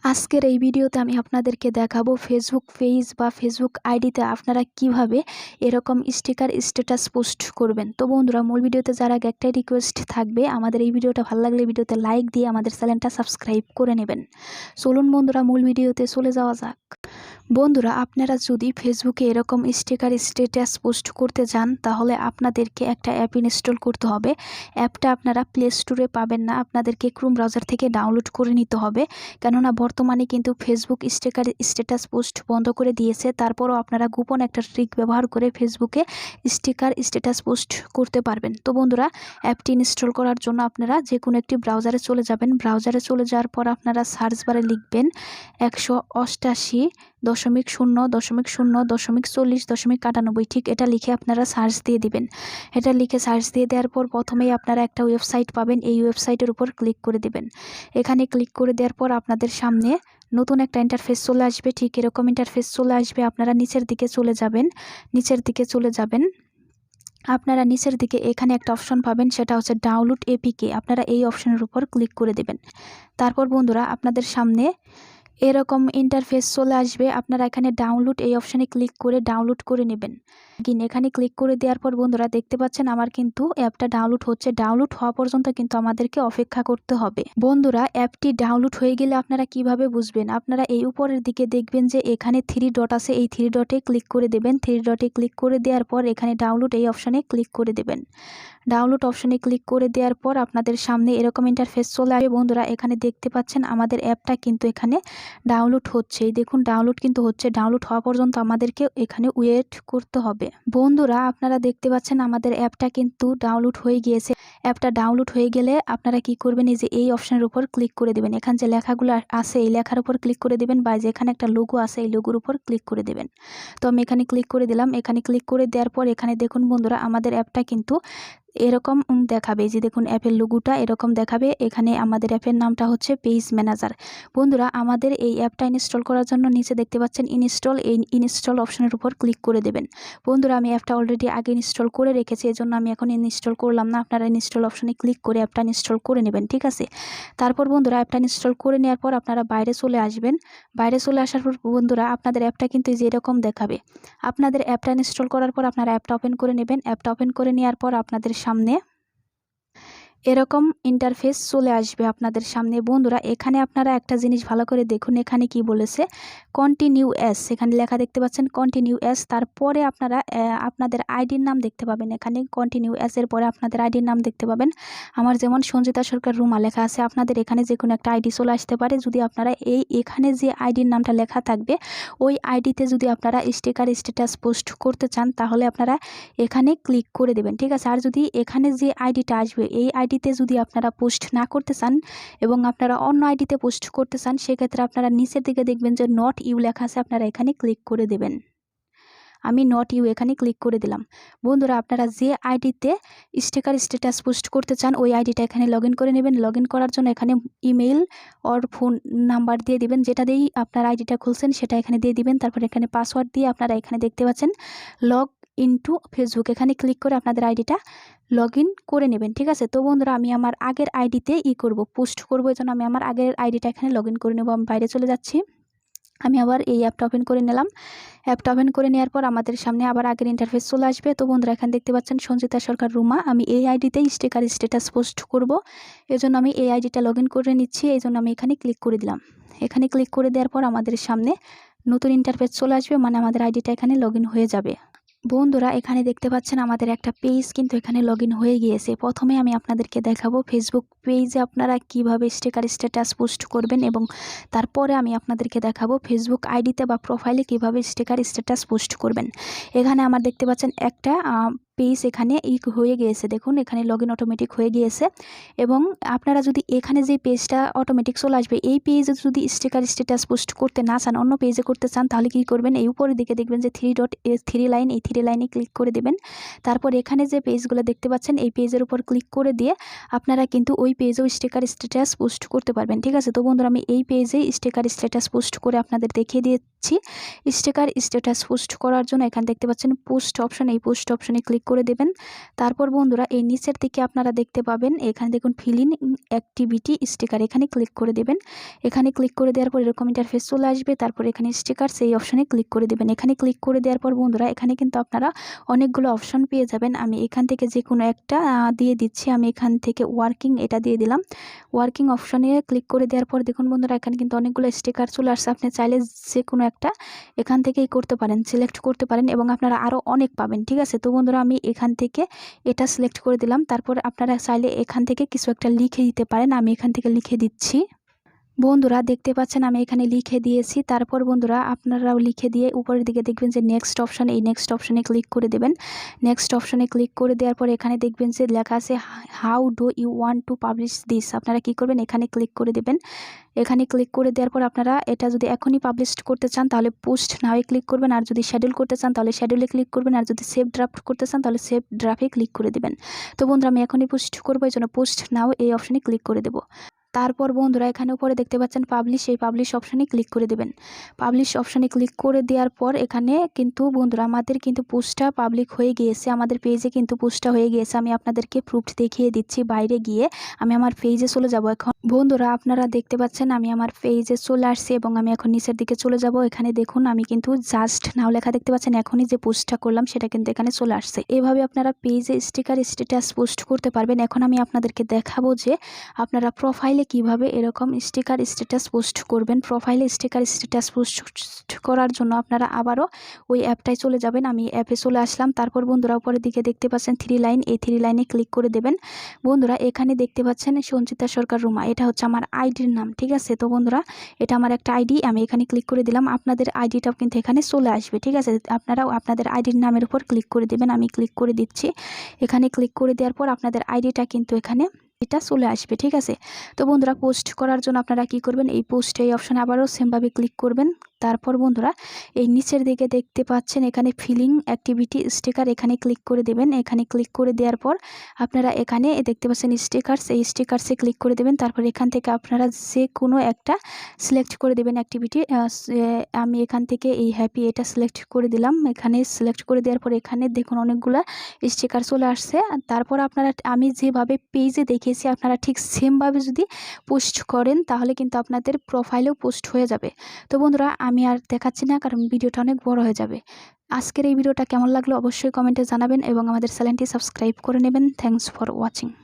আজকের এই ভিডিওতে আমি আপনাদেরকে দেখাবো ফেসবুক পেজ বা ফেসবুক আইডিতে আপনারা কিভাবে এরকম স্টিকার স্ট্যাটাস পোস্ট করবেন। তো বন্ধুরা, মূল ভিডিওতে যারা আগে একটাই রিকোয়েস্ট থাকবে, আমাদের এই ভিডিওটা ভালো লাগলে ভিডিওতে লাইক দিয়ে আমাদের চ্যানেলটা সাবস্ক্রাইব করে নেবেন। চলুন বন্ধুরা, মূল ভিডিওতে চলে যাওয়া যাক। বন্ধুরা, আপনারা যদি ফেসবুকে এরকম স্টিকার স্ট্যাটাস পোস্ট করতে চান তাহলে আপনাদেরকে একটা অ্যাপ ইনস্টল করতে হবে। অ্যাপটা আপনারা প্লে স্টোরে পাবেন না, আপনাদেরকে ক্রোম ব্রাউজার থেকে ডাউনলোড করে নিতে হবে। কেননা বর্তমানে কিন্তু ফেসবুক স্টিকার স্ট্যাটাস পোস্ট বন্ধ করে দিয়েছে, তারপরও আপনারা গোপন একটা ট্রিক ব্যবহার করে ফেসবুকে স্টিকার স্ট্যাটাস পোস্ট করতে পারবেন। তো বন্ধুরা, অ্যাপটি ইনস্টল করার জন্য আপনারা যে কোনো একটি ব্রাউজারে চলে যাবেন। ব্রাউজারে চলে যাওয়ার পর আপনারা সার্চ বারে লিখবেন 188.0.0.40.98, ঠিক এটা লিখে আপনারা সার্চ দিয়ে দিবেন। এটা লিখে সার্চ দিয়ে দেওয়ার পর প্রথমেই আপনারা একটা ওয়েবসাইট পাবেন, এই ওয়েবসাইটের উপর ক্লিক করে দিবেন। এখানে ক্লিক করে দেওয়ার পর আপনাদের সামনে নতুন একটা ইন্টারফেস চলে আসবে। ঠিক এরকম ইন্টারফেস চলে আসবে। আপনারা নিচের দিকে চলে যাবেন। আপনারা নিচের দিকে এখানে একটা অপশন পাবেন, সেটা হচ্ছে ডাউনলোড এপিকে। আপনারা এই অপশনের উপর ক্লিক করে দেবেন। তারপর বন্ধুরা, আপনাদের সামনে এরকম ইন্টারফেস চলে আসবে। আপনারা এখানে ডাউনলোড এই অপশানে ক্লিক করে ডাউনলোড করে নেবেন। এখানে ক্লিক করে দেওয়ার পর বন্ধুরা দেখতে পাচ্ছেন আমার কিন্তু অ্যাপটা ডাউনলোড হচ্ছে। ডাউনলোড হওয়া পর্যন্ত কিন্তু আমাদেরকে অপেক্ষা করতে হবে। বন্ধুরা, অ্যাপটি ডাউনলোড হয়ে গেলে আপনারা কিভাবে বুঝবেন? আপনারা এই উপরের দিকে দেখবেন যে এখানে 3 ডট আছে, এই 3 ডটে ক্লিক করে দেবেন। 3 ডটে ক্লিক করে দেওয়ার পর এখানে ডাউনলোড এই অপশানে ক্লিক করে দেবেন। ডাউনলোড অপশানে ক্লিক করে দেওয়ার পর আপনাদের সামনে এরকম ইন্টারফেস চলে আসবে। বন্ধুরা, এখানে দেখতে পাচ্ছেন আমাদের অ্যাপটা কিন্তু এখানে ডাউনলোড হচ্ছে। এই দেখুন, ডাউনলোড কিন্তু হচ্ছে। ডাউনলোড হওয়া পর্যন্ত আমাদেরকে এখানে ওয়েট করতে হবে। বন্ধুরা, আপনারা দেখতে পাচ্ছেন আমাদের অ্যাপটা কিন্তু ডাউনলোড হয়ে গিয়েছে। অ্যাপটা ডাউনলোড হয়ে গেলে আপনারা কি করবেন, এই যে এই অপশনের উপর ক্লিক করে দেবেন। এখানে যে লেখাগুলো আছে এই লেখার উপর ক্লিক করে দেবেন, বা যেখানে একটা লোগো আছে এই লোগোর উপর ক্লিক করে দেবেন। তো আমি এখানে ক্লিক করে দিলাম। এখানে ক্লিক করে দেওয়ার পর এখানে দেখুন বন্ধুরা, আমাদের অ্যাপটা কিন্তু এরকম দেখাবে। যে দেখুন, অ্যাপের লোগোটা এরকম দেখাবে। এখানে আমাদের অ্যাপের নামটা হচ্ছে পেজ ম্যানেজার। বন্ধুরা, আমাদের এই অ্যাপটা ইনস্টল করার জন্য নিচে দেখতে পাচ্ছেন ইনস্টল, এই ইনস্টল অপশনের উপর ক্লিক করে দেবেন। বন্ধুরা, আমি অ্যাপটা অলরেডি আগে ইনস্টল করে রেখেছি, এজন্য আমি এখন ইনস্টল করলাম না। আপনারা ইনস্টল অপশনে ক্লিক করে অ্যাপটা ইনস্টল করে নেবেন, ঠিক আছে? তারপর বন্ধুরা, অ্যাপটা ইনস্টল করে নেওয়ার পর আপনারা বাইরে চলে আসবেন। বাইরে চলে আসার পর বন্ধুরা, আপনাদের অ্যাপটা কিন্তু এই যে এরকম দেখাবে। আপনাদের অ্যাপটা ইনস্টল করার পর আপনারা অ্যাপটা ওপেন করে নেবেন। অ্যাপটা ওপেন করে নেওয়ার পর আপনাদের সামনে এরকম ইন্টারফেস চলে আসবে আপনাদের সামনে। বন্ধুরা, এখানে আপনারা একটা জিনিস ভালো করে দেখুন, এখানে কি বলেছে, কন্টিনিউ অ্যাজ। এখানে লেখা দেখতে পাচ্ছেন কন্টিনিউ অ্যাজ। তারপরে আপনারা আপনাদের আইডির নাম দেখতে পাবেন। এখানে কন্টিনিউ অ্যাজ এর পরে আপনাদের আইডির নাম দেখতে পাবেন। আমার যেমন সঞ্জিতা সরকার রুমা লেখা আছে, আপনাদের এখানে যে কোনো একটা আইডি চলে আসতে পারে। যদি আপনারা এখানে যে আইডির নামটা লেখা থাকবে ওই আইডিতে যদি আপনারা স্টিকার স্ট্যাটাস পোস্ট করতে চান তাহলে আপনারা এখানে ক্লিক করে দেবেন, ঠিক আছে? আর যদি এখানে যে আইডিটা আসবে এই আইডিতে যদি আপনারা পোস্ট না করতে চান এবং আপনারা অন্য আইডিতে পোস্ট করতে চান, সেক্ষেত্রে আপনারা নিচের দিকে দেখবেন যে নট ইউ লেখা আছে, আপনারা এখানে ক্লিক করে দেবেন। আমি নট ইউ এখানে ক্লিক করে দিলাম। বন্ধুরা, আপনারা যে আইডিতে স্টিকার স্ট্যাটাস পোস্ট করতে চান ওই আইডিটা এখানে লগ ইন করে নেবেন। লগ ইন করার জন্য এখানে ইমেইল ওর ফোন নাম্বার দিয়ে দিবেন, যেটা দিয়েই আপনার আইডিটা খুলছেন সেটা এখানে দিয়ে দিবেন। তারপর এখানে পাসওয়ার্ড দিয়ে আপনারা এখানে দেখতে পাচ্ছেন লগ ইনটু ফেসবুক, এখানে ক্লিক করে আপনাদের আইডিটা লগ ইন করে নেবেন, ঠিক আছে? তো বন্ধুরা, আমি আমার আগের আইডিতে পোস্ট করবো, এই জন্য আমি আমার আগের আইডিটা এখানে লগ ইন করে নেবো। আমি বাইরে চলে যাচ্ছি। আমি আবার এই অ্যাপটা ওপেন করে নিলাম। অ্যাপটা ওপেন করে নেওয়ার পর আমাদের সামনে আবার আগের ইন্টারফেস চলে আসবে। তো বন্ধুরা, এখানে দেখতে পাচ্ছেন সঞ্জিতা সরকার রুমা। আমি এই আইডিতেই স্টিকার স্ট্যাটাস পোস্ট করব, এজন্য আমি এই আইডিটা লগ ইন করে নিচ্ছি। এই জন্য আমি এখানে ক্লিক করে দিলাম। এখানে ক্লিক করে দেওয়ার পর আমাদের সামনে নতুন ইন্টারফেস চলে আসবে, মানে আমাদের আইডিটা এখানে লগ ইন হয়ে যাবে। বন্ধুরা, এখানে দেখতে পাচ্ছেন আমাদের একটা পেজ কিন্তু এখানে লগ ইন হয়ে গিয়েছে। প্রথমে আমি আপনাদেরকে দেখাবো ফেসবুক পেজে আপনারা কিভাবে স্টিকার স্ট্যাটাস পোস্ট করবেন, এবং তারপরে আমি আপনাদেরকে দেখাবো ফেসবুক আইডিতে বা প্রোফাইলে কিভাবে স্টিকার স্ট্যাটাস পোস্ট করবেন। এখানে আমার দেখতে পাচ্ছেন একটা পেজ এখানে হয়ে গিয়েছে। দেখুন, এখানে লগ ইন অটোমেটিক হয়ে গিয়েছে। এবং আপনারা যদি এখানে যে পেজটা অটোমেটিক চলে আসবে এই পেজে যদি স্টিকার স্ট্যাটাস পোস্ট করতে না চান, অন্য পেজে করতে চান, তাহলে কি করবেন, এই উপরের দিকে দেখবেন যে 3 লাইন, এই 3 লাইনে ক্লিক করে দেবেন। তারপর এখানে যে পেজগুলো দেখতে পাচ্ছেন এই পেজের উপর ক্লিক করে দিয়ে আপনারা কিন্তু ওই পেজেও স্টিকার স্ট্যাটাস পোস্ট করতে পারবেন, ঠিক আছে? তো বন্ধুরা, আমি এই পেজে স্টিকার স্ট্যাটাস পোস্ট করে আপনাদের দেখিয়ে দিচ্ছি। স্টিকার স্ট্যাটাস পোস্ট করার জন্য এখানে দেখতে পাচ্ছেন পোস্ট অপশন, এই পোস্ট অপশনে ক্লিক ক্লিক করে দেবেন। তারপর বন্ধুরা এই নিচের দিকে আপনারা দেখতে পাবেন, এখানে দেখুন ফিল ইন অ্যাক্টিভিটি স্টিকার, এখানে ক্লিক করে দেবেন। এখানে ক্লিক করে দেওয়ার পর এরকম ইন্টারফেস চলে আসবে। তারপর এখানে স্টিকার সেই অপশানে ক্লিক করে দেবেন। এখানে ক্লিক করে দেওয়ার পর বন্ধুরা এখানে কিন্তু আপনারা অনেকগুলো অপশন পেয়ে যাবেন। আমি এখান থেকে যে কোনো একটা দিয়ে দিচ্ছি। আমি এখান থেকে ওয়ার্কিং এটা দিয়ে দিলাম। ওয়ার্কিং অপশনে ক্লিক করে দেওয়ার পর দেখুন বন্ধুরা এখানে কিন্তু অনেকগুলো স্টিকার চলে আসছে। আপনি চাইলে যে কোনো একটা এখান থেকেই করতে পারেন, সিলেক্ট করতে পারেন এবং আপনারা আরও অনেক পাবেন। ঠিক আছে, তো বন্ধুরা আমি এখান থেকে এটা সিলেক্ট করে দিলাম। তারপর আপনারা চাইলে এখান থেকে কিছু একটা লিখে দিতে পারেন। আমি এখান থেকে লিখে দিচ্ছি। বন্ধুরা দেখতে পাচ্ছেন আমি এখানে লিখে দিয়েছি। তারপর বন্ধুরা আপনারাও লিখে দিয়ে উপরের দিকে দেখবেন যে নেক্সট অপশান, এই নেক্সট অপশানে ক্লিক করে দেবেন। নেক্সট অপশানে ক্লিক করে দেওয়ার পর এখানে দেখবেন যে লেখা আছে how do you want to publish this. আপনারা কি করবেন, এখানে ক্লিক করে দেবেন। এখানে ক্লিক করে দেওয়ার পর আপনারা এটা যদি এখনই পাবলিশ করতে চান তাহলে পোস্ট নাও ক্লিক করবেন, আর যদি শিডিউল করতে চান তাহলে শিডিউলে ক্লিক করবেন, আর যদি সেভ ড্রাফট করতে চান তাহলে সেভ ড্রাফটে ক্লিক করে দেবেন। তো বন্ধুরা আমি এখনই পোস্ট করবো, এই জন্য পোস্ট নাও এই অপশানে ক্লিক করে দেবো। তারপর বন্ধুরা এখানে উপরে দেখতে পাচ্ছেন পাবলিশ, এই পাবলিশ অপশানে ক্লিক করে দেবেন। পাবলিশ অপশানে ক্লিক করে দেওয়ার পর এখানে কিন্তু বন্ধুরা আমাদের কিন্তু পোস্টটা পাবলিক হয়ে গিয়েছে, আমাদের পেজে কিন্তু পোস্টটা হয়ে গিয়েছে। আমি আপনাদেরকে প্রুফ দেখিয়ে দিচ্ছি। বাইরে গিয়ে আমি আমার পেজে চলে যাব। এখন বন্ধুরা আপনারা দেখতে পাচ্ছেন আমি আমার পেজে চলে আসছি এবং আমি এখন নিচের দিকে চলে যাব। এখানে দেখুন আমি কিন্তু জাস্ট নাও লেখা দেখতে পাচ্ছেন, এখনই যে পোস্টটা করলাম সেটা কিন্তু এখানে চলে আসছে। এভাবে আপনারা পেজে স্টিকার স্ট্যাটাস পোস্ট করতে পারবেন। এখন আমি আপনাদেরকে দেখাবো যে আপনারা প্রোফাইলে কিভাবে এরকম স্টিকার স্ট্যাটাস পোস্ট করবেন। প্রোফাইলে স্টিকার স্ট্যাটাস পোস্ট করার জন্য আপনারা আবারও ওই অ্যাপটায় চলে যাবেন। আমি অ্যাপে চলে আসলাম। তারপর বন্ধুরা উপরের দিকে দেখতে পাচ্ছেন 3 লাইন, এই 3 লাইনে ক্লিক করে দেবেন। বন্ধুরা এখানে দেখতে পাচ্ছেন সঞ্চিতা সরকার রুমা, এটা হচ্ছে আমার আইডির নাম। ঠিক আছে, তো বন্ধুরা এটা আমার একটা আইডি, আমি এখানে ক্লিক করে দিলাম। আপনাদের আইডিটাও কিন্তু এখানে চলে আসবে। ঠিক আছে, আপনারাও আপনাদের আইডির নামের উপর ক্লিক করে দেবেন। আমি ক্লিক করে দিচ্ছি। এখানে ক্লিক করে দেওয়ার পর আপনাদের আইডিটা কিন্তু এখানে এটা চলে আসবে। ঠিক আছে, তো বন্ধুরা পোস্ট করার জন্য আপনারা কি করবেন, এই পোস্ট এই অপশানে আবারও সেমভাবে ক্লিক করবেন। তারপর বন্ধুরা এই নিচের দিকে দেখতে পাচ্ছেন এখানে ফিলিং অ্যাক্টিভিটি স্টিকার, এখানে ক্লিক করে দেবেন। এখানে ক্লিক করে দেওয়ার পর আপনারা এখানে দেখতে পাচ্ছেন স্টিকারস, এই স্টিকারসে ক্লিক করে দেবেন। তারপর এখান থেকে আপনারা যে কোনো একটা সিলেক্ট করে দেবেন অ্যাক্টিভিটি। আমি এখান থেকে এই হ্যাপি এটা সিলেক্ট করে দিলাম। এখানে সিলেক্ট করে দেওয়ার পর এখানে দেখুন অনেকগুলো স্টিকার চলে আসছে। তারপর আপনারা আমি যেভাবে পেজে দেখিয়েছি আপনারা ঠিক সেমভাবে যদি পোস্ট করেন তাহলে কিন্তু আপনাদের প্রোফাইলেও পোস্ট হয়ে যাবে। তো বন্ধুরা আমি আর দেখাচ্ছি না, কারণ ভিডিওটা অনেক বড় হয়ে যাবে। আজকের এই ভিডিওটা কেমন লাগলো অবশ্যই কমেন্টে জানাবেন এবং আমাদের চ্যানেলটি সাবস্ক্রাইব করে নেবেন। Thanks for watching.